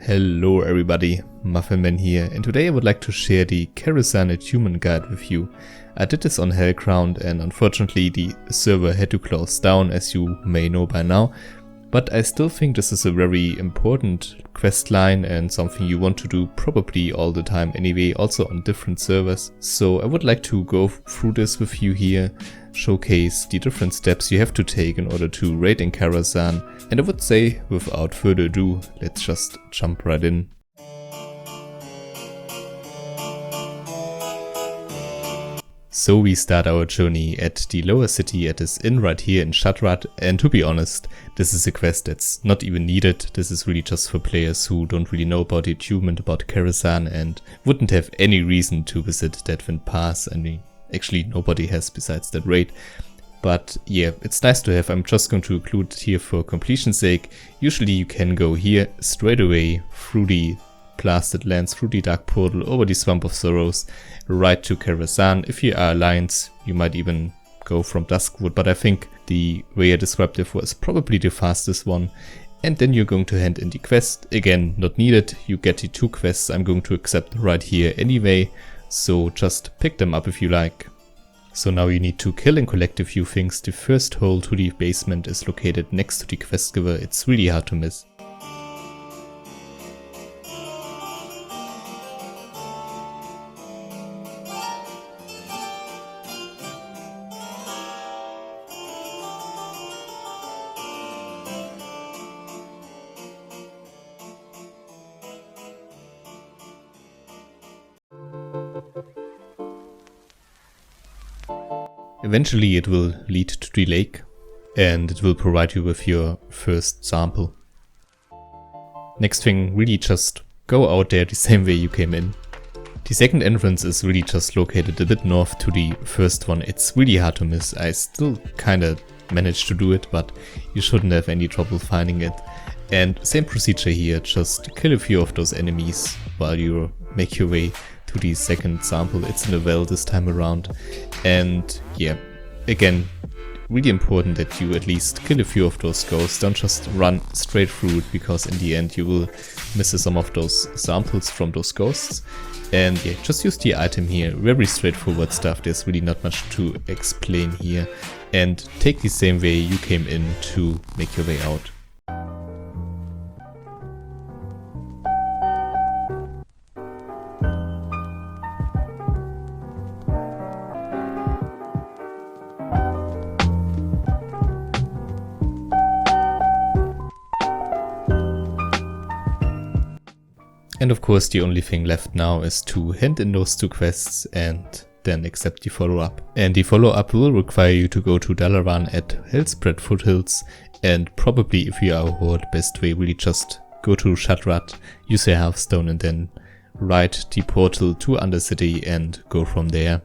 Hello everybody, Muffinman here, and today I would like to share the Karazhan Attunement guide with you. I did this on Hellground and unfortunately the server had to close down, as you may know by now, but I still think this is a very important quest line and something you want to do probably all the time anyway, also on different servers. So I would like to go through this with you here, showcase the different steps you have to take in order to raid in Karazhan, and I would say, without further ado, let's just jump right in. So we start our journey at the lower city at this inn right here in Shatrat, and to be honest, this is a quest that's not even needed. This is really just for players who don't really know about the attunement about Karazhan and wouldn't have any reason to visit Deadwind Pass. I mean, actually nobody has besides that raid. But yeah, it's nice to have. I'm just going to include it here for completion's sake. Usually you can go here straight away through the blasted lands, through the dark portal, over the Swamp of Sorrows, right to Karazhan. If you are Alliance, you might even go from Duskwood, but I think the way I described it was probably the fastest one. And then you're going to hand in the quest. Again, not needed. You get the 2 quests I'm going to accept right here anyway, so just pick them up if you like. So now you need to kill and collect a few things. The first hole to the basement is located next to the quest giver. It's really hard to miss. Eventually it will lead to the lake and it will provide you with your first sample. Next thing, really just go out there the same way you came in. The second entrance is really just located a bit north to the first one. It's really hard to miss. I still kinda managed to do it, but you shouldn't have any trouble finding it. And same procedure here, just kill a few of those enemies while you make your way to the second sample. It's in a well this time around. And yeah, again, really important that you at least kill a few of those ghosts. Don't just run straight through it, because in the end you will miss some of those samples from those ghosts. And yeah, just use the item here. Very straightforward stuff. There's really not much to explain here. And take the same way you came in to make your way out. And of course the only thing left now is to hand in those 2 quests and then accept the follow-up. And the follow-up will require you to go to Dalaran at Hellspread Foothills, and probably if you are a horde, best way really just go to Shatrat, use a Hearthstone and then ride the portal to Undercity and go from there.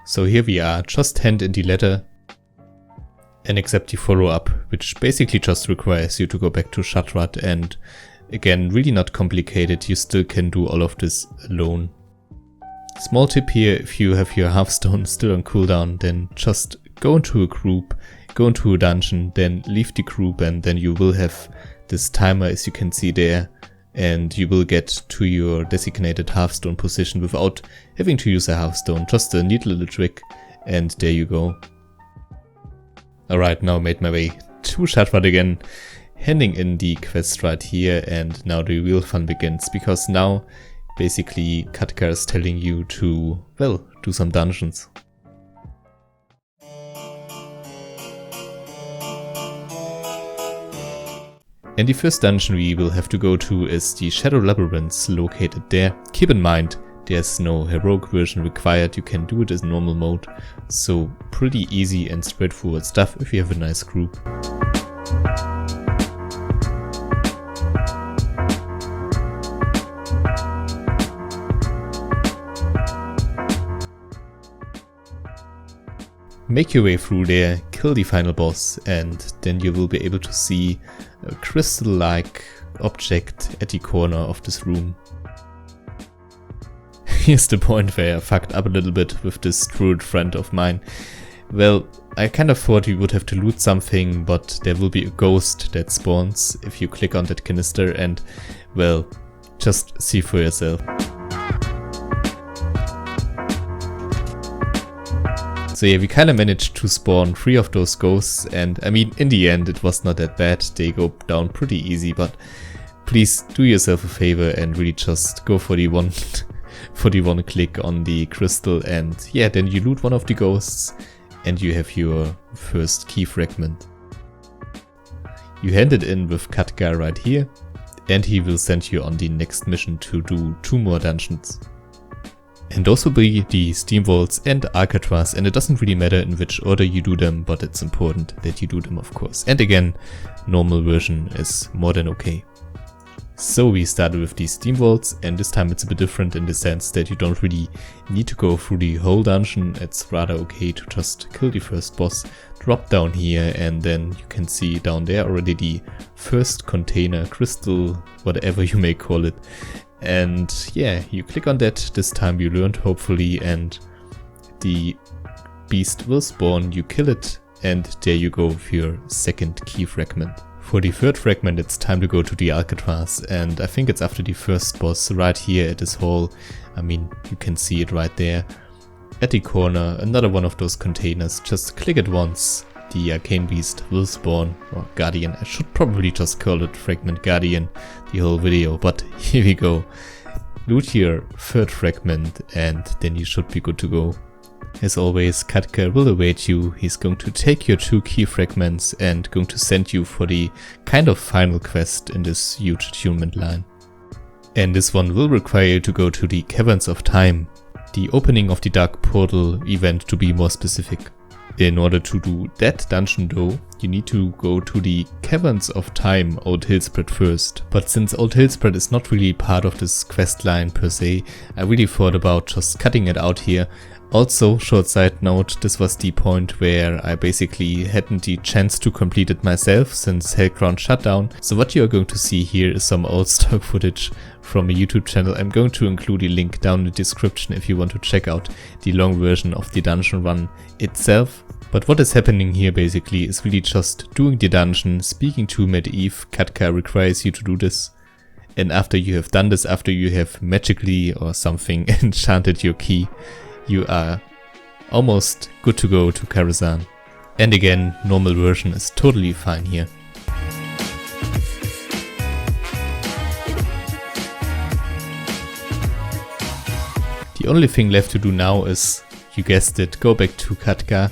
So here we are, just hand in the letter and accept the follow-up, which basically just requires you to go back to Shatrat, and again, really not complicated, you still can do all of this alone. Small tip here, if you have your Hearthstone still on cooldown, then just go into a group, go into a dungeon, then leave the group, and then you will have this timer, as you can see there, and you will get to your designated Hearthstone position without having to use a Hearthstone. Just a neat little trick, and there you go. Alright, now I made my way to Shatrat again, handing in the quest right here, and now the real fun begins, because now basically Katka is telling you to, well, do some dungeons. And the first dungeon we will have to go to is the Shadow Labyrinth located there. Keep in mind, there's no heroic version required, you can do it as normal mode, so pretty easy and straightforward stuff if you have a nice group. Make your way through there, kill the final boss, and then you will be able to see a crystal-like object at the corner of this room. Here's the point where I fucked up a little bit with this druid friend of mine. Well, I kind of thought we would have to loot something, but there will be a ghost that spawns if you click on that canister, and well, just see for yourself. So yeah, we kind of managed to spawn 3 of those ghosts, and I mean, in the end it was not that bad. They go down pretty easy, but please do yourself a favor and really just go for the one click on the crystal, and yeah, then you loot one of the ghosts and you have your first key fragment. You hand it in with Katka right here, and he will send you on the next mission to do 2 more dungeons. And those will be the Steam Vaults and Alcatraz, and it doesn't really matter in which order you do them, but it's important that you do them, of course. And again, normal version is more than okay. So we started with the Steam Vaults, and this time it's a bit different in the sense that you don't really need to go through the whole dungeon. It's rather okay to just kill the first boss, drop down here, and then you can see down there already the first container, crystal, whatever you may call it. And yeah, you click on that. This time you learned, hopefully, and the beast will spawn, you kill it, and there you go with your second key fragment. For the third fragment, it's time to go to the Alcatraz, and I think it's after the first boss right here at this hole. I mean, you can see it right there at the corner, another one of those containers. Just click it once, the arcane beast will spawn, or guardian. I should probably just call it fragment guardian the whole video, but here we go. Loot your third fragment and then you should be good to go. As always, Katka will await you. He's going to take your 2 key fragments and going to send you for the kind of final quest in this huge attunement line. And this one will require you to go to the Caverns of Time, the opening of the Dark Portal event to be more specific. In order to do that dungeon though, you need to go to the Caverns of Time, Old Hillspread first. But since Old Hillspread is not really part of this quest line per se, I really thought about just cutting it out here. Also, short side note, this was the point where I basically hadn't the chance to complete it myself since Hellground shut down. So what you are going to see here is some old stock footage from a YouTube channel. I'm going to include a link down in the description if you want to check out the long version of the dungeon run itself. But what is happening here basically is really just doing the dungeon, speaking to Medivh. Katka requires you to do this. And after you have done this, after you have magically or something enchanted your key, you are almost good to go to Karazhan. And again, normal version is totally fine here. The only thing left to do now is, you guessed it, go back to Katka,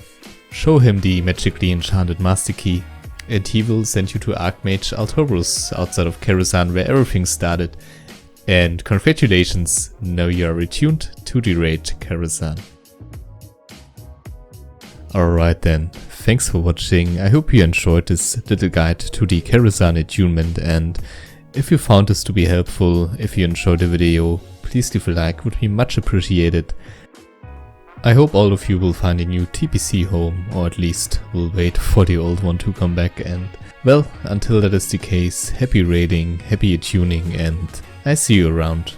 show him the magically enchanted master key, and he will send you to Archmage Altorus outside of Karazhan where everything started. And congratulations, now you are attuned to the raid Karazhan. Alright then, thanks for watching. I hope you enjoyed this little guide to the Karazhan Attunement, and if you found this to be helpful, if you enjoyed the video, please leave a like, would be much appreciated. I hope all of you will find a new TBC home, or at least will wait for the old one to come back, and well, until that is the case, happy raiding, happy attuning, and I see you around.